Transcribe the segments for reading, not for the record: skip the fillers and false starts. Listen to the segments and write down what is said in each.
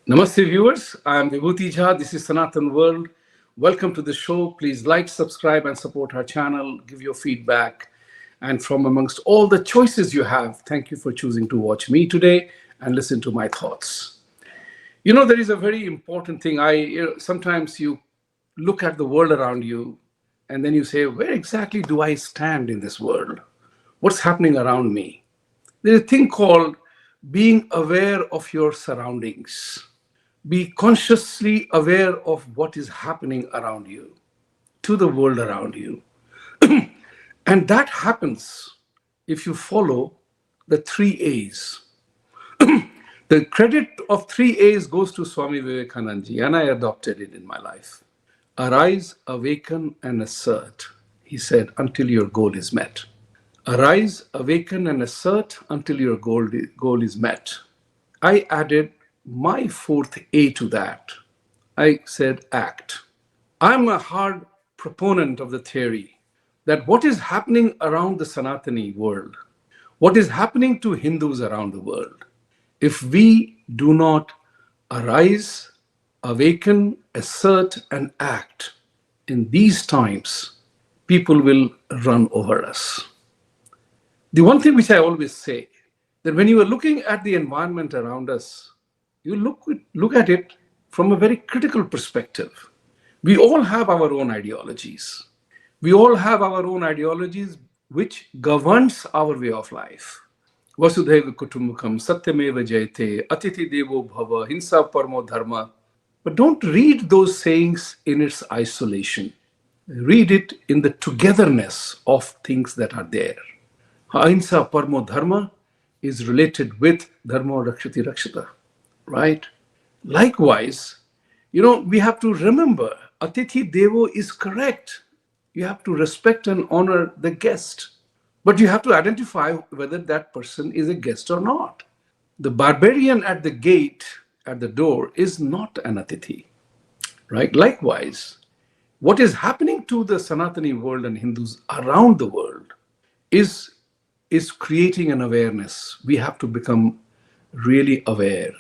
Namaste, viewers. I am Vibhuti Jha. This is Sanatan World. Welcome to the show. Please like, subscribe, and support our channel. Give your feedback. And from amongst all the choices you have, thank you for choosing to watch me today and listen to my thoughts. There is a very important thing. Sometimes you look at the world around you, and then you say, where exactly do I stand in this world? What's happening around me? There's a thing called being aware of your surroundings. Be consciously aware of what is happening around you, to the world around you. And that happens if you follow the three A's. The credit of three A's goes to Swami Vivekananda, and I adopted it in my life. Arise, awaken, and assert, he said, until your goal is met. Arise, awaken, and assert until your goal is met. I added my fourth A to that. I said act. I'm a hard proponent of the theory that what is happening around the Sanatani world, what is happening to Hindus around the world, if we do not arise, awaken, assert, and act in these times, people will run over us. The one thing which I always say, that when you are looking at the environment around us, you look at it from a very critical perspective. We all have our own ideologies. We all have our own ideologies which governs our way of life. Vasudhaiva Kutumbakam, Satyameva Jayate, Atithi Devo Bhava, Hinsa Parmo Dharma. But don't read those sayings in its isolation. Read it in the togetherness of things that are there. Ahimsa Parmo Dharma is related with Dharma Rakshati Rakshata, right? Likewise, we have to remember Atithi Devo is correct. You have to respect and honor the guest. But you have to identify whether that person is a guest or not. The barbarian at the gate, at the door, is not an Atithi, right? Likewise, what is happening to the Sanatani world and Hindus around the world is creating an awareness. We have to become really aware.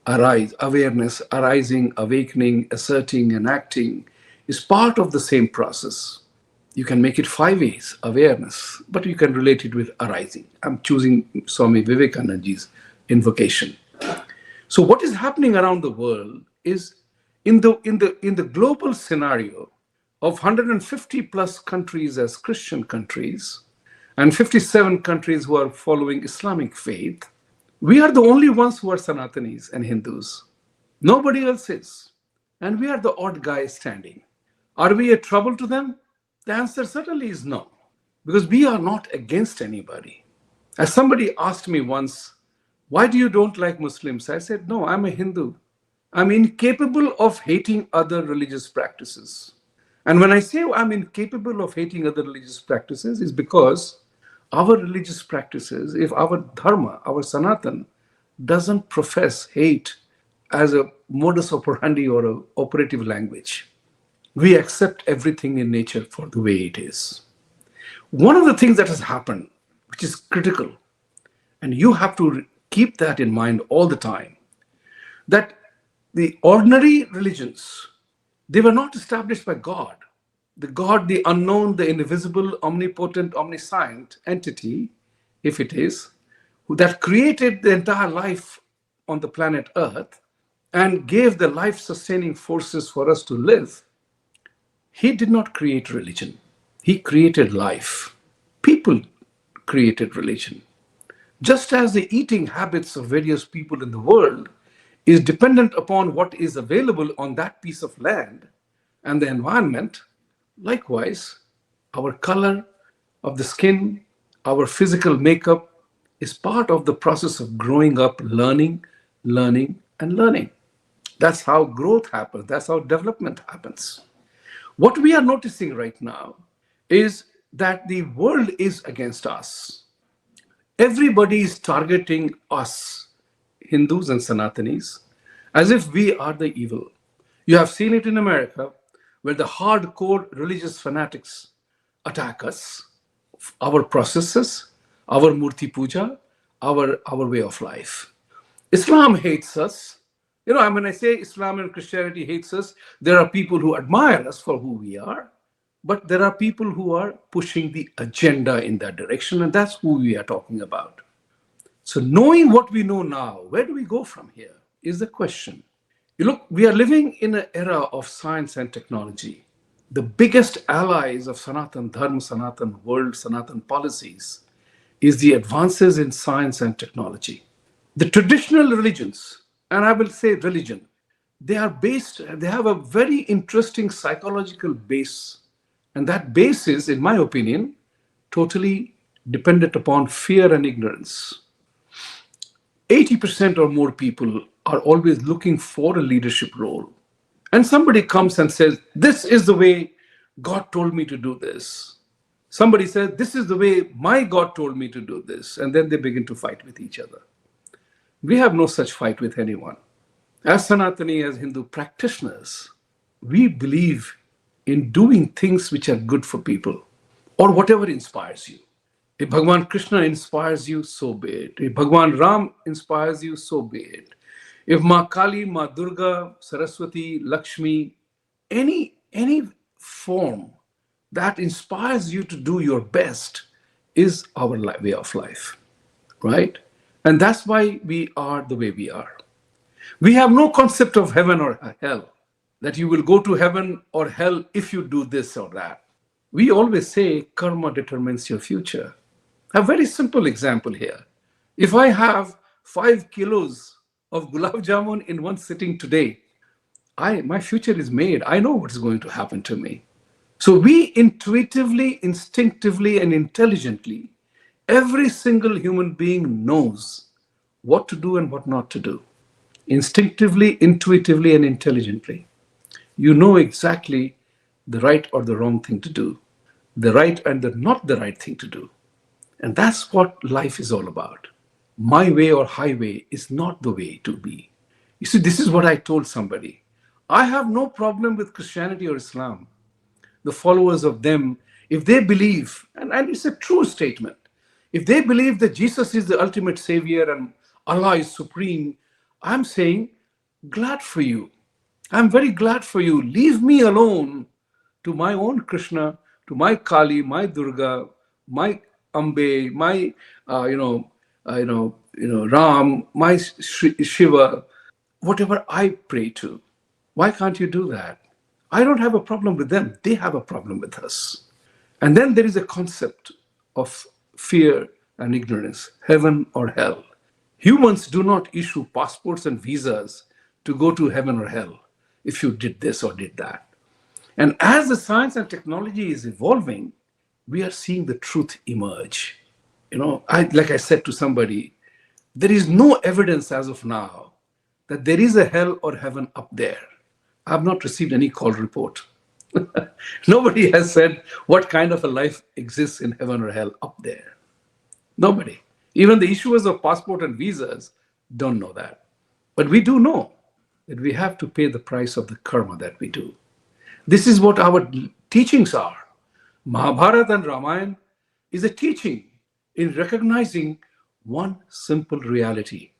Arise, awareness, arising, awakening, asserting, and acting is part of the same process. You can make it 5 ways, awareness, but you can relate it with arising. I'm choosing Swami Vivekananda's invocation. So what is happening around the world is in the global scenario of 150 plus countries as Christian countries and 57 countries who are following Islamic faith, we are the only ones who are Sanatanis and Hindus. Nobody else is. And we are the odd guy standing. Are we a trouble to them? The answer certainly is no, because we are not against anybody. As somebody asked me once, why do you don't like Muslims? I said, no, I'm a Hindu. I'm incapable of hating other religious practices. And when I say I'm incapable of hating other religious practices, is because our religious practices, if our dharma, our Sanatan, doesn't profess hate as a modus operandi or an operative language, we accept everything in nature for the way it is. One of the things that has happened, which is critical, and you have to keep that in mind all the time, that the ordinary religions, they were not established by God. The God, the unknown, the invisible, omnipotent, omniscient entity, if it is, that created the entire life on the planet Earth and gave the life-sustaining forces for us to live, he did not create religion. He created life. People created religion. Just as the eating habits of various people in the world is dependent upon what is available on that piece of land and the environment, likewise, our color of the skin, our physical makeup is part of the process of growing up, learning, and learning. That's how growth happens. That's how development happens. What we are noticing right now is that the world is against us. Everybody is targeting us, Hindus and Sanatanis, as if we are the evil. You have seen it in America, where the hardcore religious fanatics attack us, our processes, our murti puja, our way of life. Islam hates us When I say Islam and Christianity hates us, there are people who admire us for who we are, but there are people who are pushing the agenda in that direction, and that's who we are talking about. So, knowing what we know now, where do we go from here is the question. Look, we are living in an era of science and technology. The biggest allies of Sanatan Dharma, Sanatan World, Sanatan policies is the advances in science and technology. The traditional religions, and I will say religion, they have a very interesting psychological base. And that base is, in my opinion, totally dependent upon fear and ignorance. 80% or more people are always looking for a leadership role. And somebody comes and says, this is the way God told me to do this. Somebody says, this is the way my God told me to do this. And then they begin to fight with each other. We have no such fight with anyone. As Sanatani, as Hindu practitioners, we believe in doing things which are good for people or whatever inspires you. If Bhagwan Krishna inspires you, so be it. If Bhagwan Ram inspires you, so be it. If Ma Kali, Ma Durga, Saraswati, Lakshmi, any form that inspires you to do your best is our way of life, right? And that's why we are the way we are. We have no concept of heaven or hell, that you will go to heaven or hell if you do this or that. We always say karma determines your future. A very simple example here. If I have 5 kilos of gulab jamun in one sitting today, my future is made. I know what's going to happen to me. So we intuitively, instinctively, and intelligently, every single human being knows what to do and what not to do. Instinctively, intuitively, and intelligently. You know exactly the right or the wrong thing to do, the right and the not the right thing to do. And that's what life is all about. My way or highway is not the way to be. You see, this is what I told somebody. I have no problem with Christianity or Islam. The followers of them, if they believe, and it's a true statement, if they believe that Jesus is the ultimate savior and Allah is supreme, I'm saying, glad for you. I'm very glad for you. Leave me alone to my own Krishna, to my Kali, my Durga, my Ambe, my Ram, my Shiva, whatever I pray to. Why can't you do that? I don't have a problem with them. They have a problem with us. And then there is a concept of fear and ignorance, heaven or hell. Humans do not issue passports and visas to go to heaven or hell if you did this or did that. And as the science and technology is evolving, we are seeing the truth emerge. Like I said to somebody, there is no evidence as of now that there is a hell or heaven up there. I have not received any call report. Nobody has said what kind of a life exists in heaven or hell up there. Nobody. Even the issuers of passport and visas don't know that. But we do know that we have to pay the price of the karma that we do. This is what our teachings are. Mahabharata and Ramayana is a teaching in recognizing one simple reality,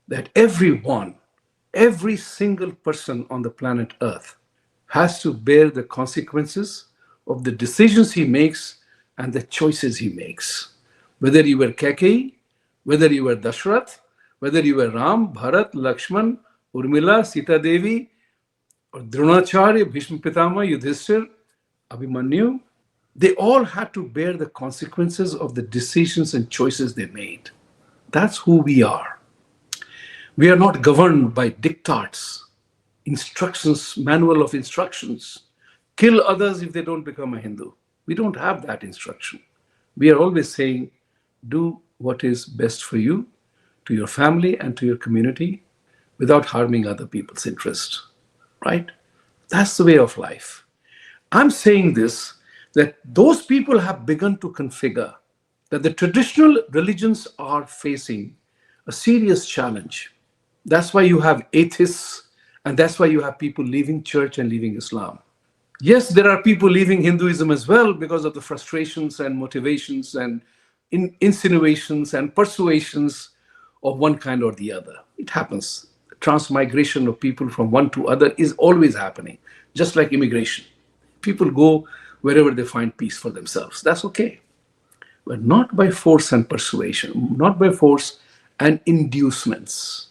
that every single person on the planet Earth has to bear the consequences of the decisions he makes and the choices he makes. Whether you were Kaikeyi, whether you were Dashrath, whether you were Ram, Bharat, Lakshman, Urmila, Sita Devi, or Dronacharya, Bhishma Pitama, Yudhishthir, Abhimanyu, they all had to bear the consequences of the decisions and choices they made. That's who we are. We are not governed by diktats, instructions, manual of instructions. Kill others if they don't become a Hindu. We don't have that instruction. We are always saying, do what is best for you, to your family, and to your community without harming other people's interests, right? That's the way of life. I'm saying this, that those people have begun to configure that the traditional religions are facing a serious challenge. That's why you have atheists, and that's why you have people leaving church and leaving Islam. Yes, there are people leaving Hinduism as well because of the frustrations and motivations and insinuations and persuasions of one kind or the other. It happens. transmigration of people from one to other is always happening, just like immigration. People go wherever they find peace for themselves. That's okay. But not by force and persuasion, not by force and inducements.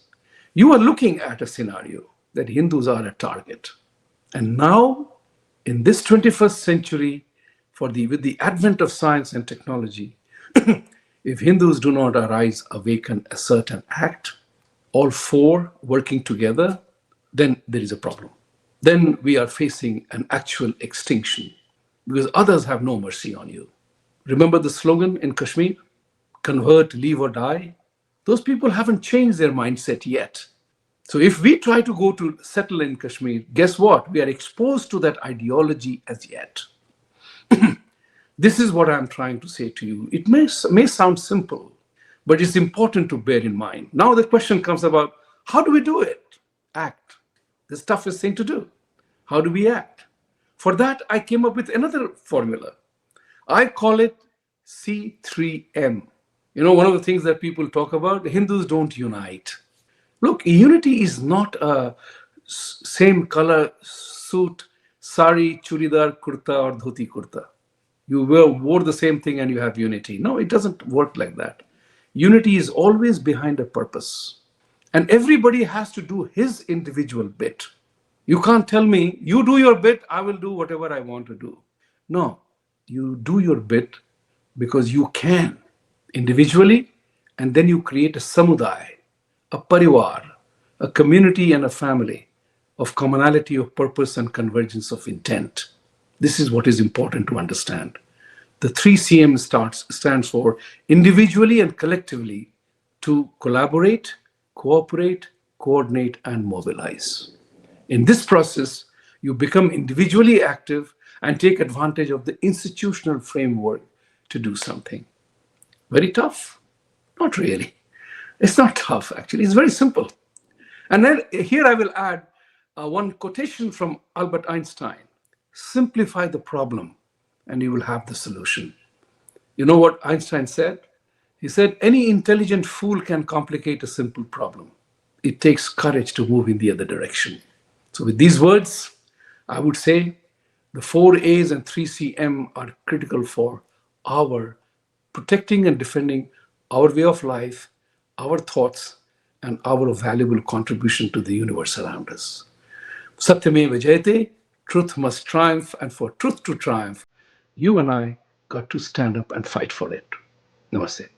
You are looking at a scenario that Hindus are a target. And now, in this 21st century, with the advent of science and technology, if Hindus do not arise, awaken, assert, and act, all four working together, then there is a problem. Then we are facing an actual extinction because others have no mercy on you. Remember the slogan in Kashmir? Convert, leave, or die? Those people haven't changed their mindset yet. So if we try to go to settle in Kashmir, guess what? We are exposed to that ideology as yet. This is what I'm trying to say to you. It may sound simple, but it's important to bear in mind. Now the question comes about, how do we do it? Act. The toughest thing to do. How do we act? For that, I came up with another formula. I call it C3M. You know, one of the things that people talk about, Hindus don't unite. Look, unity is not a same color suit, sari, churidar, kurta, or dhoti kurta. You wore the same thing and you have unity. No, it doesn't work like that. Unity is always behind a purpose. And everybody has to do his individual bit. You can't tell me, you do your bit, I will do whatever I want to do. No, you do your bit because you can individually, and then you create a samudaya, a parivar, a community and a family of commonality of purpose and convergence of intent. This is what is important to understand. The 3CM stands for individually and collectively to collaborate, cooperate, coordinate, and mobilize. In this process, you become individually active and take advantage of the institutional framework to do something. Very tough? Not really. It's not tough, actually. It's very simple. And then here I will add one quotation from Albert Einstein. Simplify the problem and you will have the solution. You know what Einstein said? He said, any intelligent fool can complicate a simple problem. It takes courage to move in the other direction. So with these words, I would say the 4 A's and 3CM are critical for our protecting and defending our way of life, our thoughts, and our valuable contribution to the universe around us. Satyameva Jayate, truth must triumph, and for truth to triumph, you and I got to stand up and fight for it. Namaste.